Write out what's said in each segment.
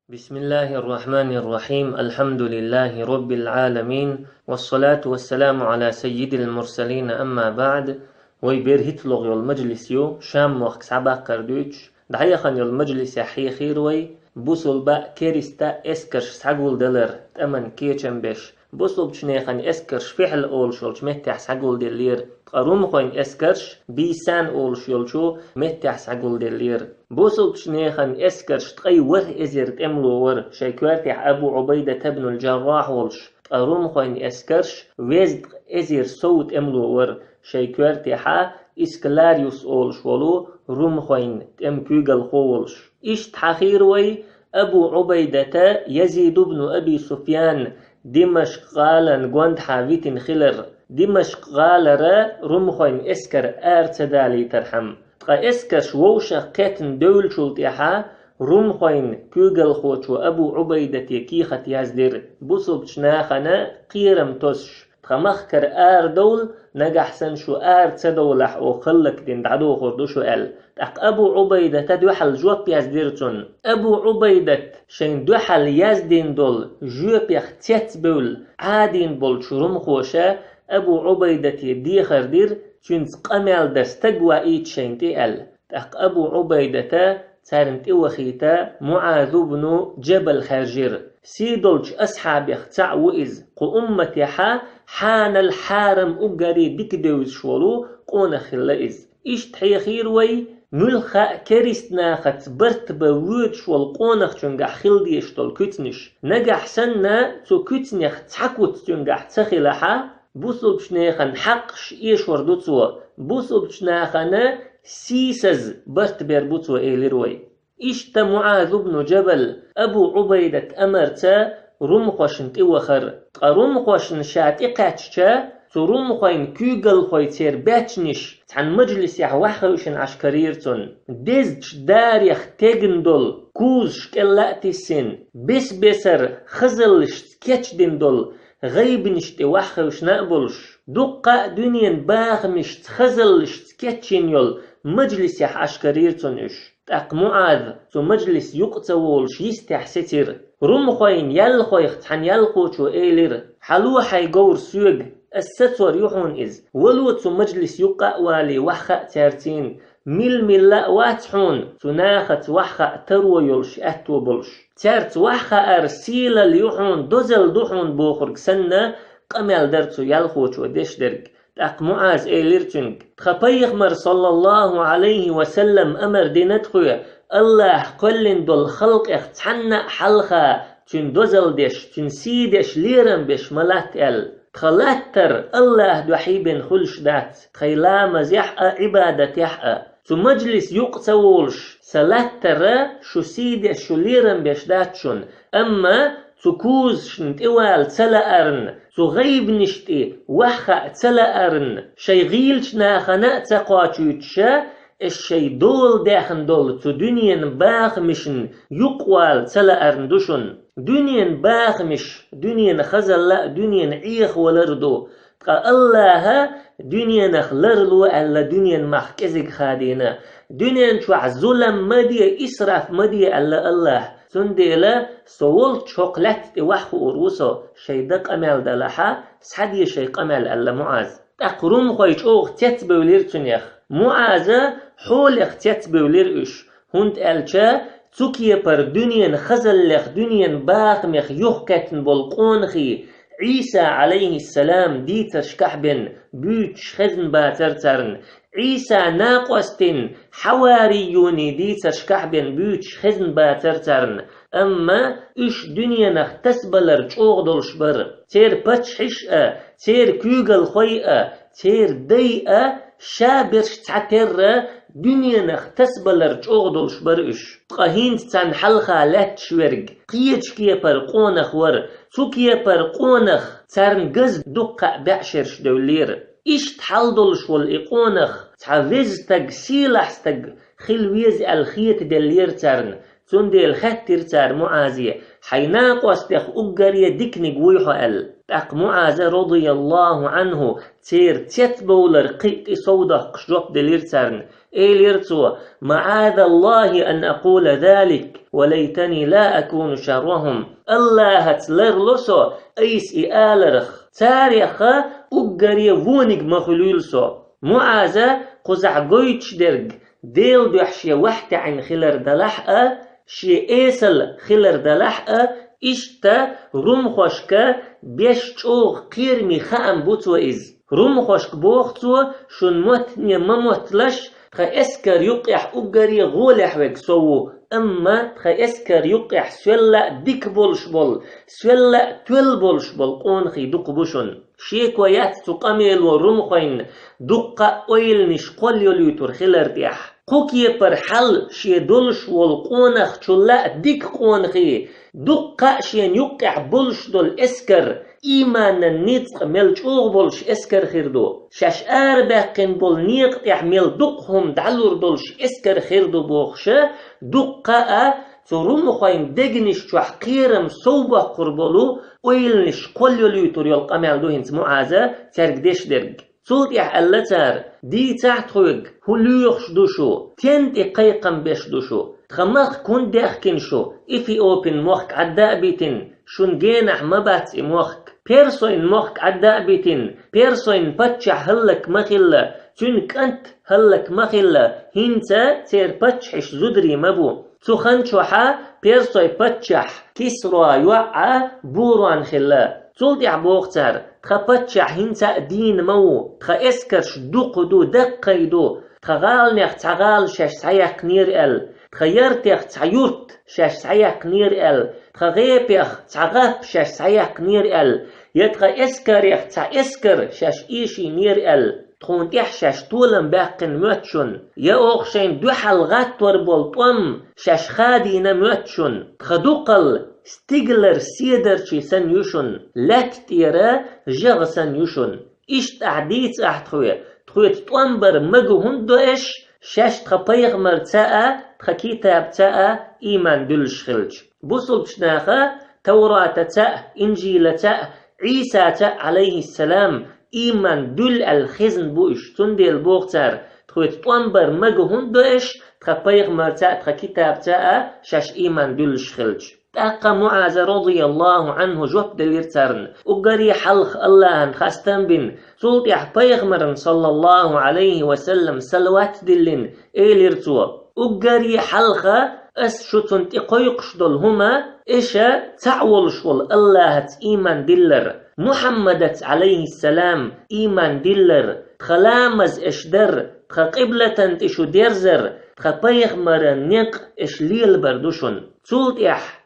بسم الله الرحمن الرحيم الحمد لله رب العالمين والصلاة والسلام على سيد المرسلين أما بعد ويبير لغ يول مجلس يو شام وقت سعبا قردوش دعيخان يول مجلس يحيي خيروي بوصل با كيرستا اسكرش سعقول دلر تأمن كيچن بش بوصل بشنيخان اسكرش فعل أول شولش متح سعقول دلير قروم خوين اسكرش بيسان أول شولشو متح سعقول دلير بوصل بشنيخان اسكرش تقي وره ازير تأملو ور شاكوارتح أبو عبيدة بن الجراح ولش قروم خوين اسكرش ويزد ازير صوت أملو ور شاكوارتحا اسكلاريوس أولش ولو روم خوين تأم كوغل خولش إشت حخيروي أبو عبيدة يزيد بن أبي سفيان دمشق غالا قوند حاويتن خلر دمشق غالرا رمخوين اسكر ارتدالي ترحم تقا اسكرش ووشا قيتن دول شلطيحا رمخوين كوغل خوتشو أبو عبيدة كيخت يزدر بوصب تشناخنا قيرم توسش تقا مخكر دول نجح سنشو تدولح او خلق دين دعدو خردوشو تق أبو عبيدة دوحل جواب يزديرتون أبو عبيدة شين دوحل يزدين دول جواب يختيت بول عادين بول شروم خوشا أبو عبيدة ديخر دير تنس قمال دستقوى ايت شين تق أبو عبيدة تارنت وخيتا معاذ بن جبل خرجير سيدولش أصحاب يختع وإز قو أمتي حان الحارم أقري ديك دوز شولو قون خلائز إيش تحيخير وي نلخا كريستنا خت برت بوود شوال قونخ چونگح خلدي اشتول كتنش نجح سنة تو كتنيخ تحكوت چونگح تخلحا بوصل بشنيخن حقش إيش وردوتسوا بوصل بشناخنا سيسز برت بيربوتسوا إيليروي إشتا معاذ بن جبل أبو عبيدة أمرتا رمخوشن تيوخر رمخوشن شات إقاتشا رمخوين كوغل خوي تير باتشنش عن مجلس يحوحوشن عشكريرتون ديزج داريخ تيجندول كوزش كلاتي السن بسر خزلش كيتش دندول غيبنش تيوحوش نقبلش دقا دنيا باغمش تخزلش كيتشين يول مجلس يح عشكريرتون إش تاق معاذ تو مجلس يقتولش يستح ستر رمخوين يلخويخ تحن يلخوشو إيلر حلو حيقور سوق الستور يحون إز ولو تو مجلس يقع والي وحخا تارتين ملا واتحون تناخت وحخا ترو يلش أتو بلش تارت وحخا أرسيل ليحون دوزل دوحون بوخرق سنة قمال درتو يلخوشو ديش درق تاق معاذ إيلرتنك تخبيخ مر صلى الله عليه وسلم أمر دينتخويا الله قلن دول خلق اختحنا حلخا تن دوزل ديش تن سيدش ليرم بش ملات تخلاتر الله دوحيبن خلش دات خيلا مزيح عبادة يحقا تو مجلس يقتولش سلاتر شو سيدش شو ليرم بش داتشون أما تكوز شنت إوال تلأرن تغيب نشتي وحا تلأرن شي غيلش ناخنا تقاتشوتشا الشي دول داخن دول تو دنيا باخ مشن يقوال تلأرن دوشن دنيا باخ مش دنيا خزل لا دنيا عيخ ولردو قال الله دنيا نخلرلو ألا دنيا محكزك خادينا دنيا شوع ظلم مدي إسراف مدي ألا الله سنديلا سوول شوكلات وحو أروسو شيدق أمال دلحا سحدي شيق أمال ألا معاذ أقرم خويش أوغ تتبولير تنيخ معاذ حول تتبولير إش هند ألشا تسوكي بر دنيا خزلخ دنيا باخمخ يحكتن بالقونخي عيسى عليه السلام ديتر شكحبن بيتش خزن باترترن عيسى ناقوستن حواريوني ديتر شكحبن بيتش خزن باترترن أما إش دنيا نخ تسبلر چوغدلش بر تير بچحش تير كوغل خوي تير دي شابرش تعتر دنيا نخ تسبلر چوغدلش بر إش قهينت تان حلخا لاتشورگ قيتش كيه پر قونخ ور سوكيه پر قونخ تارن قز دقا بعشرش دولير إش تحلدلش والإقونخ تعويز تق سيلح تق خلويز الخيط دلير تارن تندي الخطر تار معازية حيناق واستخ أقرية ديكني قويحو تاق معاذ رضي الله عنه تير تيتبولر قيت صودة قشجوب دلير تارن إيليرتو معاذ الله أن أقول ذلك وليتني لا أكون شرهم الله تلرلسو أيس إآلرخ تاريخ أقري وونق مخلولسو معاذ قزع قويتش درق ديل دوحشي وحت عن خلر دلحقة شي إيسل خلر دلحقة إشتا رمخوشك بيشتوغ قيرمي خام بوتو إز رمخوشك بوختو شن موتني مموتلش خا اسكر يقح أقري غولح وكسو أما خا اسكر يقح سولا ديك بولش بول سولا تول بولش بول قونخي دوق بوشن شيكويات تقاميل ورمخوين دقا أويل نشقل يليتور خلر ديح قوكي پر حل شي دولش والقونخ چولا ديك قونخي دقا شين يقح بولش دول اسكر إيمان النطق ملجوغ بولش اسكر خيردو شاش باقين بول نيق يحمل دقهم دعلور دولش اسكر خيردو بوخشة دقا تروم خوين دقنش چو حقيرم صوبة قربولو ويلنش قل يليتور يلقامل دو هنت معازة ترق ديش درق صوت اللتر دي تحت خويق هلوخش دوشو تنت قيقم بيش دوشو تخمخ كون داخكين شو إفي أوبن موخك عداء بيتن شون جينح مبات موخك بيرسوين موخك عداء بيتن بيرسوين باتشح هلك مخلا تنك أنت هلك مخلا هنتا تير باتشحش زدري مبو تخن شوحا بيرسوي باتشح كسروا يوعى بوران خلا صوت يعبوختر تخباتشح هنتا دين مو تخاسكرش دوقدو دقيدو تغالنيخ تغال شاش سايق نير ال تغيرتيخ تعيورت شاش سايق نير ال تغيبيخ تغاب شاش سايق نير ال يتغا اسكريخ تاسكر شاش ايشي نير ال تخونتيح شاش طولن باقن موتشن يا اوخشين دوحل غاتور بولطوم شاش خادينا موتشن تخدوقل ستيغلر سيدرشي سن يوشن لاكتيرا جغ سن يوشن إشت أعديت أحتخوية تخوية تطنبر مجو هندو إش شاش تخبيغ مرتاء تخكيتاب تاء إيمان دلش خلج بوصل بشناخة توراة تاء إنجيل تاء عيسى تاء عليه السلام إيمان دل الخزن بوش تندي البوغتر تخوية تطنبر مجو هندو إش تخبيغ مرتاء تخكيتاب تاء شاش إيمان دلش خلج تأقى معاذ رضي الله عنه جوب دليرترن أقري حلق الله خاستن بن سلط يحبيغمرن صلى الله عليه وسلم سلوات دلن إيليرتو أقري حلق أس شتن تقيقش دل هما إشا تعولش الله إيمان دلر محمد عليه السلام إيمان دلر تخلامز إشدر تخقبلة تشو ديرزر تخبيغمرن نق إشليل بردوشن سلط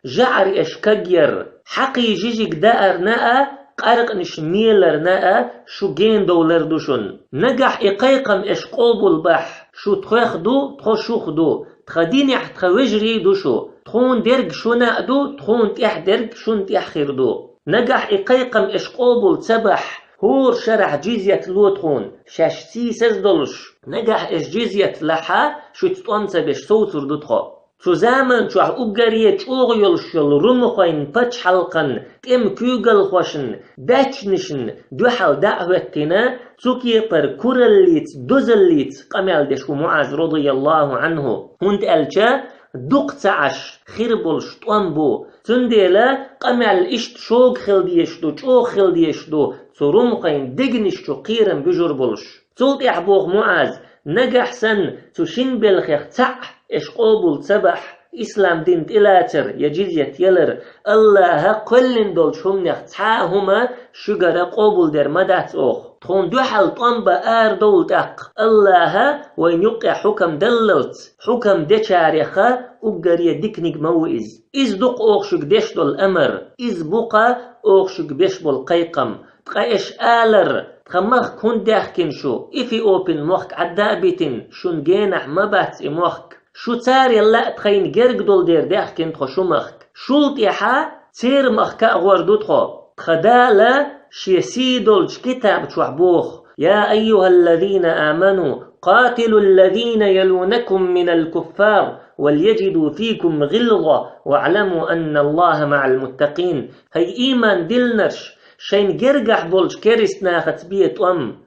جعر إشكاجير حقي جيجيك دائر ناء قارق نشميلر ناء شو جين دولار دوشن نجح إقايقم إشقوب البح شو تخدو تخشوخدو تخدين تخوجري دوشو تخون درج شو ناءدو تخون تيح درج شون تيح خيردو نجح إقايقم إشقوب السبح هور شرح جيزية لوتخون شاش سيسز دولش نجح إش جيزية لحا شو تتوانسا بش صوتر دوتخو زمان شو أقريه تشوغ يلشل رمخين باتش حلقن تم كوغل خوشن داتشنشن دوحل دعوتنا تسوكي پر كورليت دوزليت قمال دشو معاذ رضي الله عنه هند ألجا دقتعش خربلش طنبو تنديلا قمال إشت شوغ خلديشدو چوغ خلديشدو رمخين دقنشتو قيرن بجربلش تولت يحبوغ معاذ نجح سن تشين بالخيخ تع إش قابل سبح إسلام دين تلاتر يجيزية يلر الله كلن دول شمنيخ تعاهما شجرة قابل در مدات أخ تخون دوحل طنبا آر دول تاق الله وين يقع حكم دللت حكم دشاريخا أقرية ديكنيك موئز إز دوق أخشك ديش دول أمر إز بقى أخشك بيش بالقيقم تقايش آلر تخمخ كون داخكين شو إفي أوبن موخك عدابتن شون جينح مبات موخك شو تار يلا تخين جرق دول دير داخكين تخشو مخك شولت يحا تير مخك أغور دوتخو خدالة شيسي دولج كتاب شوحبوخ يا أيها الذين آمنوا قاتلوا الذين يلونكم من الكفار وليجدوا فيكم غلظة واعلموا أن الله مع المتقين هي إيمان دلنش شين جرجح بولش كريست ناخت بيت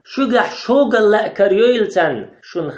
شجح شوغل لا كريولتن شن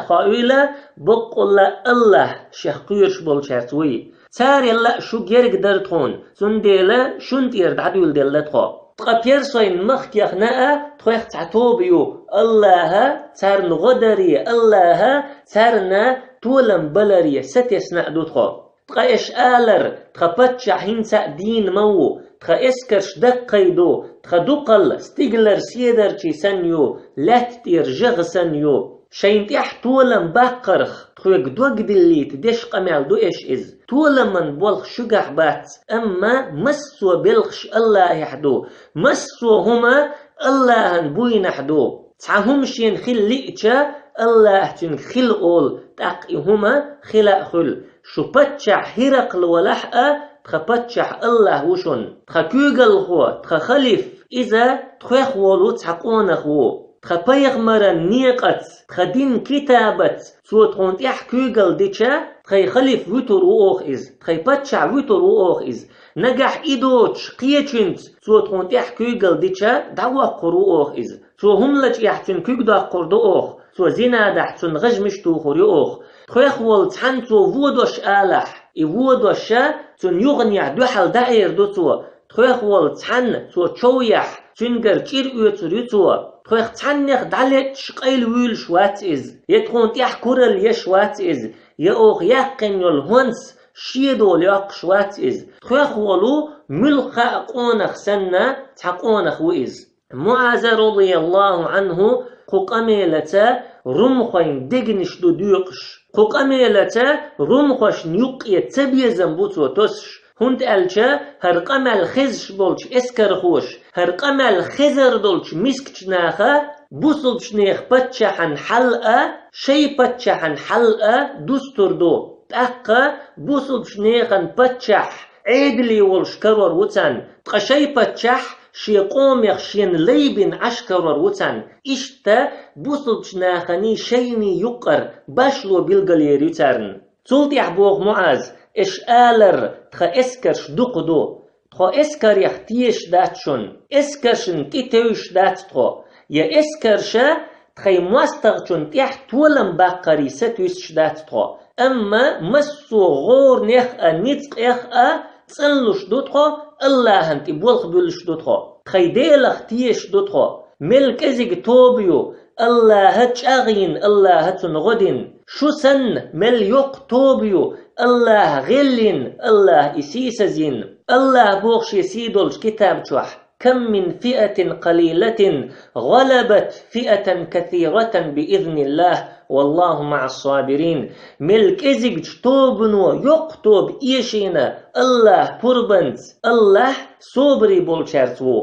خاويلا بقول الله شخيرش بولش هتوي تاري لا شو جرج درتون سنديلا شنتير دعدول دلتخو تقبيرسوين مخيخ ناء تخيخ تعتوبيو الله تار نغدري الله تارنا تولم بلري ستيسنا دوتخو تقايش آلر تقبتشا هنسا دين مو تقايسكرش دقيدو تقدقل ستيغلر سيدرشي سنيو لاتتير جغ سنيو شين تيح تولم باقرخ تخويق دوغ دليت ديش قمال دو إيش إز تولم من بولخ شقح بات أما مسو بلخش الله يحدو مسو هما الله بوين حدو تعهمشين خل لئجا الله تن خل أول تاقي هما خلا خل شو بتشع هرقل ولحقة تخبتشع الله وشن تخكوغل هو تخخلف إذا تخيخ ولو تحقونخ هو تخبيغ مرة نيقت تخدين كتابت سو تخونت يحكوغل ديشا تخي خلف ويتر ووخ إز تخي بتشع ويتر ووخ إز نجح إيدوش قيتشنت سو تخونت يحكوغل ديشا دعوة قروخ إز سو هملج يحتن كوغدا قردو أوخ سو زينا دحتن غجمشتو خوري أوخ تخيخ والتحن سو وودوش آلح وودوشا تن يغنيع دوحل دائر دوتو تخيخ والتحن سو تشويح تنجر تير يوتو تخيخ تحنخ دالت شقيل ويل شوات إز يتخون تيحكورل يشوات إز يأوخ يقن يلهونس شيدو ليق شوات إز تخيخ والو ملخا قونخ سنة تحقونخ وإز معاذ رضي الله عنه قميلة رمخين دقنش دو ديقش قميلة رمخش نيق يتبي زنبوتو تسش هند ألشا هرقمل خزش بولش اسكر خوش هرقمل خزر دولش مسكش ناخا بوصلش نيخ بتشحن حلقة شي بتشحن حلقة دستور دو تأقا بوصلش نيخن بتشح عيدلي والش كرور وطن تقشي بتشح شي قوم يخشين ليبن عشكرور وطن إشتا بوصلش ناخني شيني يقر باشلو بالغلير يترن تولد يحبوغ معاذ إش آلر تخا إسكرش دقدو تخا إسكر يختيش داتشون إسكرشن تيتوش داتتخو يا إسكرشا تخي مواستغشون تيح تولم باقري ستوش داتتخو أما مسو غور نيخا نيتق إخا تسلوش دوتخو الله هنتي بولخ بولش دوتخو تخي ديلخ تيش دوتخو ملك إزيق توبيو الله هتشاغين الله هتنغدين شو سن مل يق توبيو الله غلين الله إسيسزين الله بوغش يسيدولش كتاب شوح كم من فئة قليلة غلبت فئة كثيرة بإذن الله والله مع الصابرين ملك إزيج توبنو يقتوب إيشينا الله بربنت الله صبري بولشارتو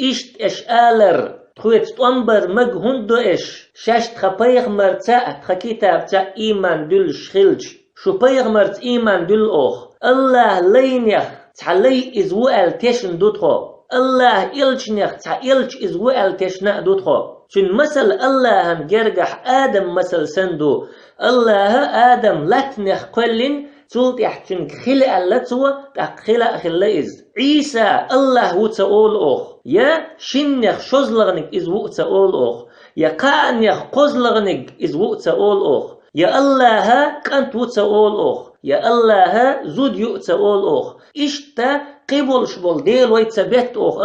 إشت إشآلر تخويت تنبر مجهندو إش شاشت خبايغ مرتاء خكتاب تا إيمان دل شخلج شو بايغ مرت إيمان دل أوخ الله لينيخ تعلي إزوال تشن دوتخو الله إلشنيخ تا إلش إزوال تشنا دوتخو شن مثل الله هم جرجح آدم مثل سندو الله آدم لتنخ قلن تولت يحتن خلق اللتو تخلق خلائز عيسى الله وتقول أخ يا شنخ شزلغنك إز وتقول أخ يا قانخ قزلغنك إز وتقول أخ يا الله كنت وتقول أخ يا الله زود يؤتقول أخ إشتا قبل شبول ديل ويتثبت أخ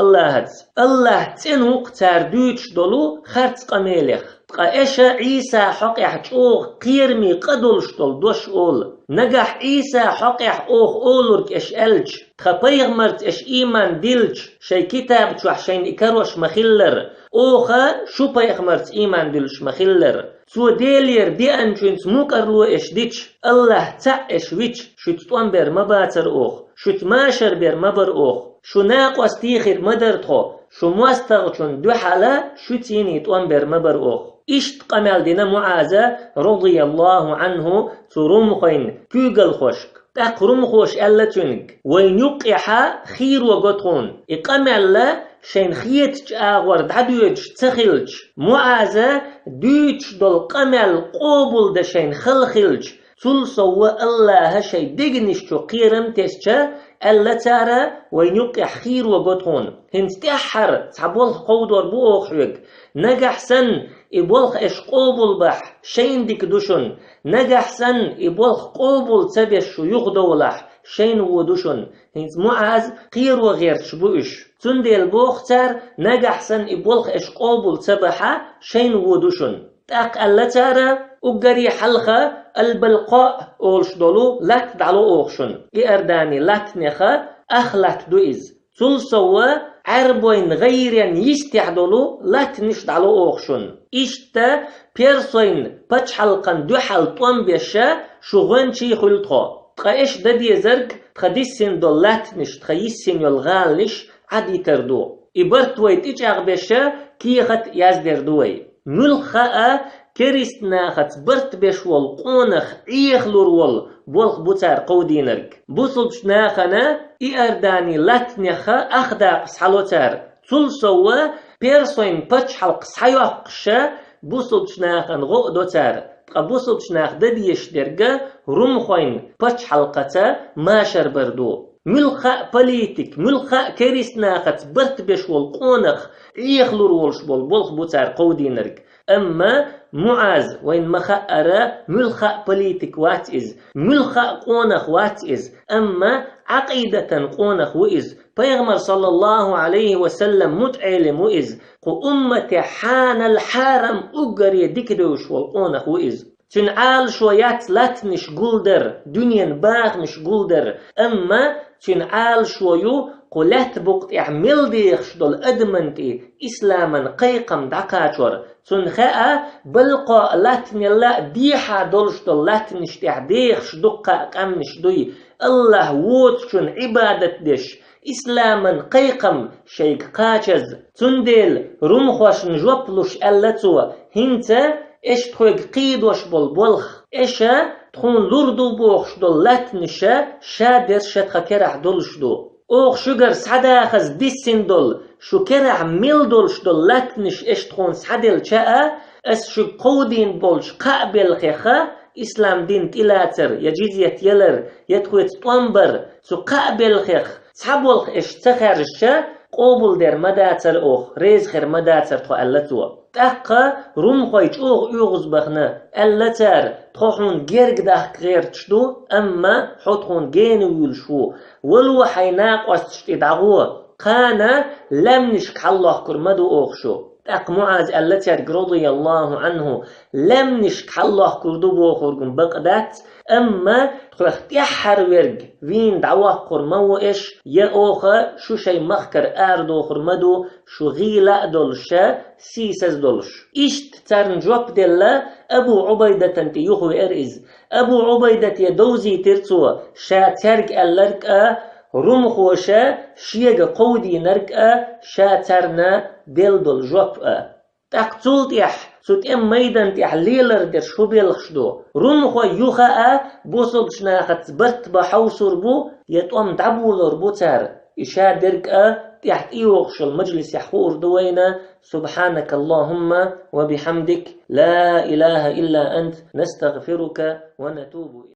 الله تنوق تردوش دولو خرط قميلخ قايشا عيسى حقيح أخ قيرمي قدلش دول دوش أول نجح عيسى حقيح أخ أولورك إش ألج تخبيغ مرت إش إيمان ديلج شي كتاب تشوح شين إكروش مخلر أوخا شو بيغ مرت إيمان ديلش مخلر سو ديلير دي أنشنس موكرلو إش ديش الله تعش ويش شو تتوانبر مباتر أخ شو تماشر بير مبر أخ شو ناقوس تيخير مدرتخو شو مواستغشن دو حالا شو تيني تتوانبر مبر أخ إشت قمال دينا معاذ رضي الله عنه ترمخين كوغل خشك تقرم خوش ألا تنك وين يقيحا خير وقطون إقامل لا شين خيت أغور دعدوج تخلج معاذ دوش دول قمل قوبل دا شين خلخلج سلسوا الله شي دقنش تو قيرم تسجا ألا تارا وينقع خير وقطون هنستحر تعبول قودور بوخ حيق نجح سن إبولخ إش قوبل بح شين ديك دوشن نجح سن إبولخ قوبل تبش يغدولح شين ودوشن هنز معاذ خير وغير شبوش تندل بوختر نجح سن إبولخ إش قوبل تبحا شين ودوشن تاق ألا تارا أقري حلخة البلقاء أولش دولو لات دعلو أوخشن إرداني لات نخا أخلات دوئز تلسوا عربوين غيرين يستعدلو لات نش دعلو أوخشن إشتا بيرسوين بچ حلقان دو حلطوان بيشا شغوين چي خلطا تخيش دادي زرق تخديسين دو لات نش تخيسين يلغال نش عدي تردو إبرتويت إيش أغبشا كيخت يازدردوي ملخاء كريستنا خت برت بشول قونخ إيخلور وول بولخ بوتار قودينرك بوصلشنا خنا إرداني لاتنخا أخدا سحلوتار تلسوا بيرسوين بچ حلق سحيوقشا بوصلشنا خن غقدوتار بوصلشنا دديش درجة رمخوين بچ حلقتا ماشر بردو ملخاء بوليتيك ملخاء كريستنا خت برت بشول قونخ إيخلور وولش بولخ بوتار قودينرك أما معاذ وين مخأرة ملخاء بوليتيك وات إز ملخاء قونخ وات إز أما عقيدة قونخ وإز بيغمر صلى الله عليه وسلم متعلم وإز قو أمة حان الحارم أقري ديكدوش والقونخ وإز تنعال شويات لاتنش قولدر دنيا باغ مش قولدر أما تنعال شويو قلت بقت اعمل ديخش دول ادمنتي اسلاما قيقم دقاتور تنخاء بلقى لاتن الله ديحا دولش دول لاتنش ديخش دقا قمنش دوي الله ووتشن عبادت ديش اسلاما قيقم شيك قاچز تندل رمخوش نجوبلوش اللتو هنتا اش تخويق قيدوش بولخ اشا تخون لردو بوخش دول لاتنشا شادر شتخا كرح دولش دو اوخ شجر سعدا خز ديسين دول شو كرع ميل دولش دول لاتنش اشتخون سعدل شاء اس شو قودين بولش قابل خيخا اسلام دين تلاتر يجيزيت يلر يتخويت طنبر سو قابل خيخ سحبولخ اش تخرشا قوبل در مداتر اوخ ريز خير مداتر تخو اللتو تاقا روم خويت اوغ يوغز بخنا اللتر تخون جيرق داخ غير تشدو اما حطخون جينو يلشو ولو حيناق واستشتي دعوه قانا لم نشك الله كرمدو اوخشو تاق معاذ اللتر رضي الله عنه لم نشك الله كردو بوخوركم بقدات اما تخلق يحر ورق وين دعوه كرمو اش يا اوخا شو شي مخكر اردو خرمدو شو غيلا دولشا سيسز دولش اشت ترنجوب دلا ابو عبيدة تنتي يخو ارئز ابو عبيدة يدوزي ترسو شا ترق اللرق رمخوشا شيغ قودي نرق شا ترنا دل دول جوب تقتلت يح سوت ام ميدان تحليلر در شو بيلخشدو رمخو يخا بوصل شناخت برت بحوصر بو يتقوم دعبولر بو تار إشا درق تحت إيوغش المجلس يحور دوينا سبحانك اللهم وبحمدك لا إله إلا أنت نستغفرك ونتوب إليك.